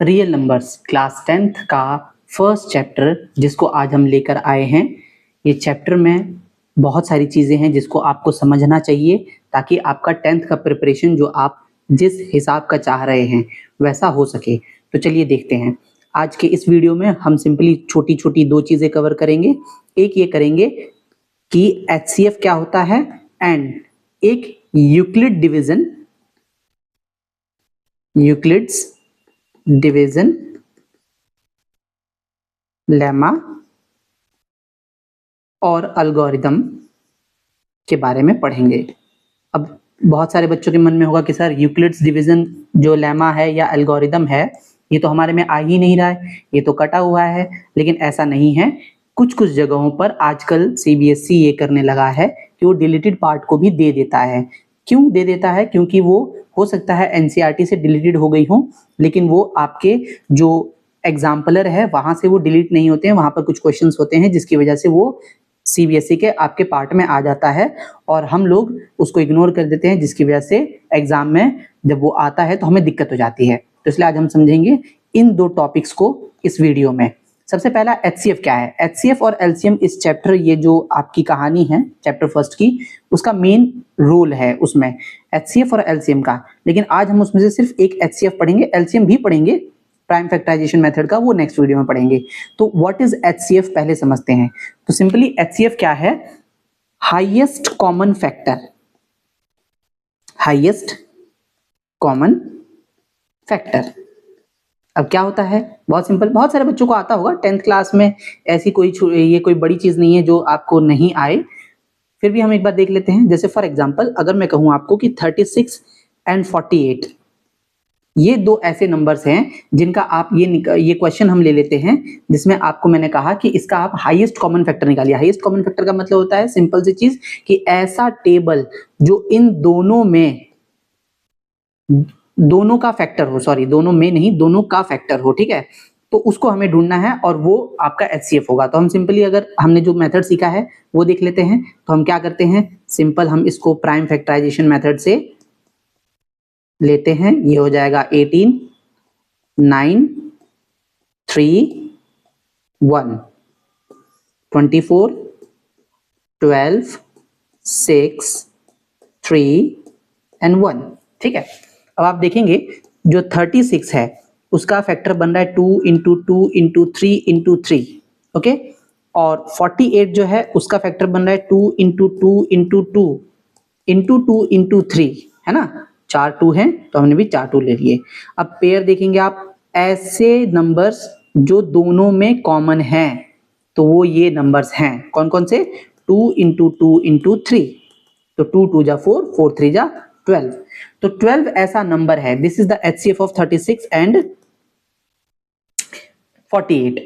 Real numbers class 10th का first chapter जिसको आज हम लेकर आए हैं। ये चैप्टर में बहुत सारी चीज़ें हैं जिसको आपको समझना चाहिए ताकि आपका 10th का प्रिपरेशन जो आप जिस हिसाब का चाह रहे हैं वैसा हो सके। तो चलिए देखते हैं। आज के इस वीडियो में हम सिंपली छोटी छोटी दो चीज़ें कवर करेंगे। एक ये करेंगे कि HCF क्या होता है एंड एक यूक्लिड यूक्लिड्स डिवीजन लेमा और एल्गोरिदम के बारे में पढ़ेंगे। अब बहुत सारे बच्चों के मन में होगा कि सर यूक्लिड्स डिवीजन जो लेमा है या एल्गोरिदम है ये तो हमारे में आ ही नहीं रहा है, ये तो कटा हुआ है। लेकिन ऐसा नहीं है, कुछ कुछ जगहों पर आजकल CBSE ये करने लगा है कि वो डिलीटेड पार्ट को भी दे देता है। क्यों दे देता है? क्योंकि वो हो सकता है NCERT से डिलीटेड हो गई हो, लेकिन वो आपके जो एग्जाम्पलर है वहां से वो डिलीट नहीं होते हैं, वहां पर कुछ क्वेश्चंस होते हैं जिसकी वजह से वो CBSE के आपके पार्ट में आ जाता है और हम लोग उसको इग्नोर कर देते हैं, जिसकी वजह से एग्जाम में जब वो आता है तो हमें दिक्कत हो जाती है। तो इसलिए आज हम समझेंगे इन दो टॉपिक्स को इस वीडियो में। सबसे पहला HCF क्या है। HCF और LCM इस चैप्टर, ये जो आपकी कहानी है चैप्टर फर्स्ट की, उसका मेन रोल है उसमें HCF और LCM का। लेकिन आज हम उसमें से सिर्फ एक HCF पढ़ेंगे, LCM भी पढ़ेंगे, प्राइम फैक्टराइजेशन मेथड का वो नेक्स्ट वीडियो में पढ़ेंगे। तो व्हाट इज HCF पहले समझते हैं। तो सिंपली HCF क्या है? Highest common factor. Highest common factor. अब क्या होता है? बहुत सिंपल, बहुत सारे बच्चों को आता होगा 10th क्लास में। ऐसी ये कोई बड़ी चीज नहीं है जो आपको नहीं आए, फिर भी हम एक बार देख लेते हैं। जैसे फॉर एग्जांपल अगर मैं कहूं आपको कि 36 एंड 48, ये दो ऐसे नंबर्स हैं जिनका आप ये क्वेश्चन हम ले लेते हैं जिसमें आपको मैंने कहा कि इसका आप हाईएस्ट कॉमन फैक्टर निकालिए। हाईएस्ट कॉमन फैक्टर का मतलब होता है सिंपल सी चीज कि ऐसा टेबल जो इन दोनों में दोनों का फैक्टर हो, सॉरी दोनों में नहीं, दोनों का फैक्टर हो, ठीक है। तो उसको हमें ढूंढना है और वो आपका HCF होगा। तो हम सिंपली अगर हमने जो मेथड सीखा है वो देख लेते हैं। तो हम क्या करते हैं, सिंपल हम इसको प्राइम फैक्टराइजेशन मेथड से लेते हैं। ये हो जाएगा 18 9 3 1 24 12 6 3 एंड 1, ठीक है। अब आप देखेंगे जो 36 है उसका फैक्टर बन रहा है 2 इंटू 2 इंटू 3 इंटू 3, ओके। और 48 जो है उसका फैक्टर बन रहा है 2 इंटू 2 इंटू 2 इंटू 2 इंटू 3, है ना। 4 2 हैं तो हमने भी 4 2 ले लिए। अब पेयर देखेंगे आप, ऐसे नंबर्स जो दोनों में कॉमन हैं तो वो ये नंबर्स हैं। कौन कौन से? 2 इंटू 2 इंटू 3, तो 2 2 जा 4, 4 3 जा 12। तो 12 ऐसा नंबर है। This is the HCF of 36 and 48।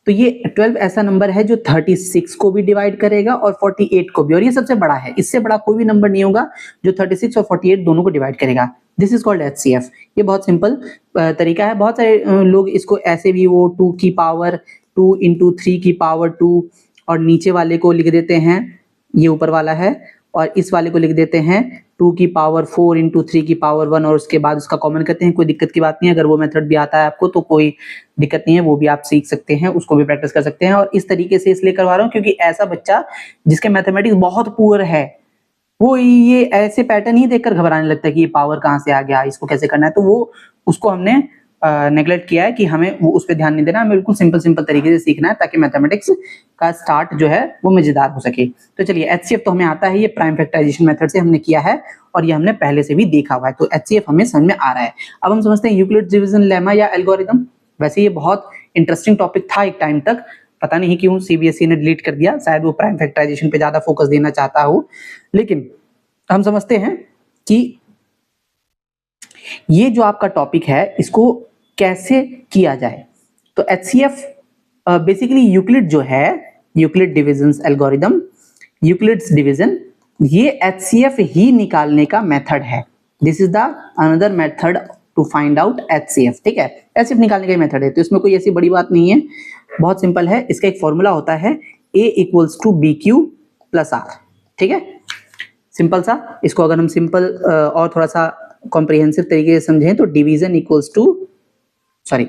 तो ये 12 ऐसा नंबर है जो 36 को भी डिवाइड करेगा और 48 को भी, और ये सबसे बड़ा है। इससे बड़ा कोई भी नंबर नहीं होगा जो 36 और 48 दोनों को डिवाइड करेगा। This is called HCF। ये बहुत सिंपल तरीका है। बहुत सारे लोग इसको ऐसे भी, वो 2 की पावर 2 इंटू 3 की पावर 2, और नीचे वाले को लिख देते हैं, ये ऊपर वाला है, और इस वाले को लिख देते हैं 2 की पावर 4 इंटू 3 की पावर 1, और उसके बाद उसका कॉमन करते हैं। कोई दिक्कत की बात नहीं है, अगर वो मेथड भी आता है आपको तो कोई दिक्कत नहीं है, वो भी आप सीख सकते हैं, उसको भी प्रैक्टिस कर सकते हैं। और इस तरीके से इसलिए करवा रहा हूँ क्योंकि ऐसा बच्चा जिसके मैथमेटिक्स बहुत पुअर है वो ये ऐसे पैटर्न ही देखकर घबराने लगता है कि ये पावर कहाँ से आ गया, इसको कैसे करना है। तो वो उसको हमने नेग्लेक्ट किया है कि हमें वो उस पर ध्यान नहीं देना, हमें बिल्कुल सिंपल सिंपल तरीके से सीखना है ताकि मैथमेटिक्स का स्टार्ट जो है वो मजेदार हो सके। तो चलिए, HCF तो हमें आता है, ये प्राइम फैक्टराइजेशन मेथड से हमने किया है और ये हमने पहले से भी देखा हुआ है। तो HCF हमें समझ में आ रहा है। अब हम समझते हैं यूक्लिड डिवीजन लेमा या एल्गोरिदम। वैसे ये बहुत इंटरेस्टिंग टॉपिक था एक टाइम तक, पता नहीं क्यों CBSE ने डिलीट कर दिया, शायद वो प्राइम फैक्टराइजेशन पे ज्यादा फोकस देना चाहता हो। लेकिन हम समझते हैं कि ये जो आपका टॉपिक है इसको कैसे किया जाए। तो HCF बेसिकली यूक्लिड जो है, Euclid divisions algorithm, Euclid's division, ये HCF ही निकालने का मेथड है। This is the another method to find out HCF, ठीक है। HCF निकालने का मेथड है, तो इसमें कोई ऐसी बड़ी बात नहीं है, बहुत सिंपल है। इसका एक फॉर्मूला होता है A equals to BQ plus R, ठीक है। सिंपल सा, इसको अगर हम सिंपल और थोड़ा सा कॉम्प्रिहेंसिव तरीके से समझें तो division equals to, sorry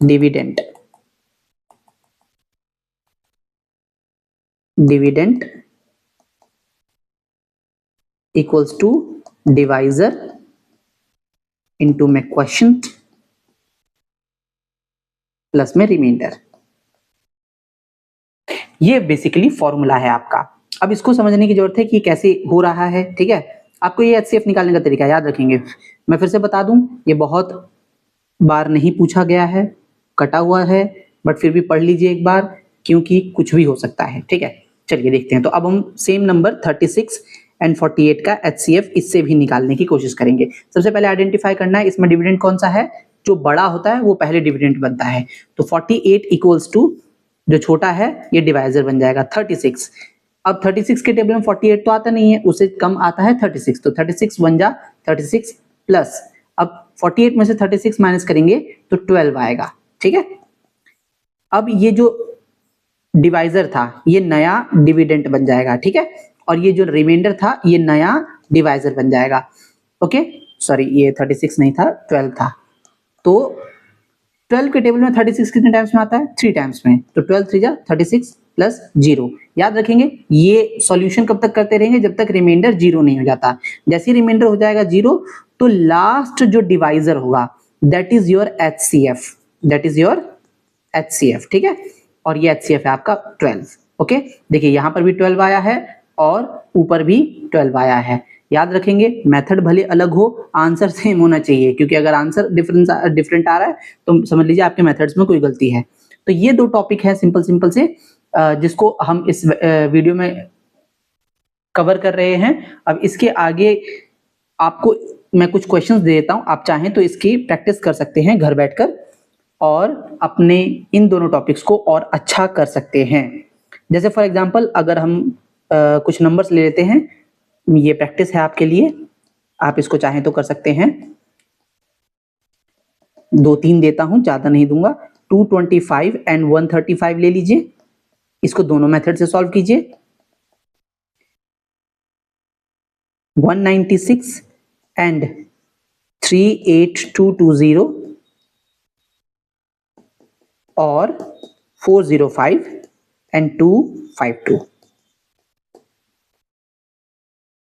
dividend, dividend equals to divisor into में क्वेश्चन प्लस में रिमाइंडर। ये बेसिकली फॉर्मूला है आपका। अब इसको समझने की जरूरत है कि कैसे हो रहा है, ठीक है। आपको ये HCF निकालने का तरीका याद रखेंगे। मैं फिर से बता दूं, ये बहुत बार नहीं पूछा गया है, कटा हुआ है, बट फिर भी पढ़ लीजिए एक बार, क्योंकि कुछ भी हो सकता है, ठीक है। चलिए देखते हैं। तो अब हम सेम नंबर 36 एंड 48 का HCF इससे भी निकालने की कोशिश करेंगे। सबसे पहले आइडेंटिफाई करना है इसमें डिविडेंड कौन सा है, जो बड़ा होता है वो पहले डिविडेंड बनता है। तो 48 इक्वल्स टू जो छोटा है ये डिवाइजर बन जाएगा 36। अब 36 के टेबल में 48 तो आता नहीं है, उससे कम आता है 36। तो 36 बन जा 36 प्लस, अब 48 में से 36 माइनस करेंगे तो 12 आएगा, ठीक है। अब ये जो डिवाइजर था ये नया डिविडेंड बन जाएगा, ठीक है। और ये जो रिमाइंडर था ये नया डिवाइजर बन जाएगा। ओके सॉरी, ये 36 नहीं था, 12 था। तो 12 के टेबल में 36 कितने टाइम्स में आता है, 3 टाइम्स में। तो 12 3 जा 36 प्लस 0। याद रखेंगे ये सॉल्यूशन कब तक करते रहेंगे, जब तक रिमाइंडर 0 नहीं हो जाता। जैसे ही रिमाइंडर हो जाएगा 0 तो लास्ट जो डिवाइजर होगा that is your HCF, that is your HCF, ठीक है। और ये HCF है आपका 12। ओके देखिए यहाँ पर भी 12 आया है और ऊपर भी 12 आया है। याद रखेंगे मेथड भले अलग हो, आंसर सेम होना चाहिए, क्योंकि अगर आंसर डिफरेंट आ रहा है तो समझ लीजिए आपके मेथड्स में कोई गलती है। तो ये दो टॉपिक है सिंपल से जिसको हम इस वीडियो में कवर कर रहे हैं। अब इसके आगे आपको मैं कुछ क्वेश्चंस दे देता हूं, आप चाहें तो इसकी प्रैक्टिस कर सकते हैं घर बैठकर और अपने इन दोनों टॉपिक्स को और अच्छा कर सकते हैं। जैसे फॉर एग्जांपल अगर हम कुछ नंबर्स ले लेते हैं, ये प्रैक्टिस है आपके लिए, आप इसको चाहें तो कर सकते हैं। 2-3 देता हूं, ज्यादा नहीं दूंगा। 225 एंड 135 ले लीजिए, इसको दोनों मेथड से सॉल्व कीजिए। 196 एंड 38220 और 405 एंड 252।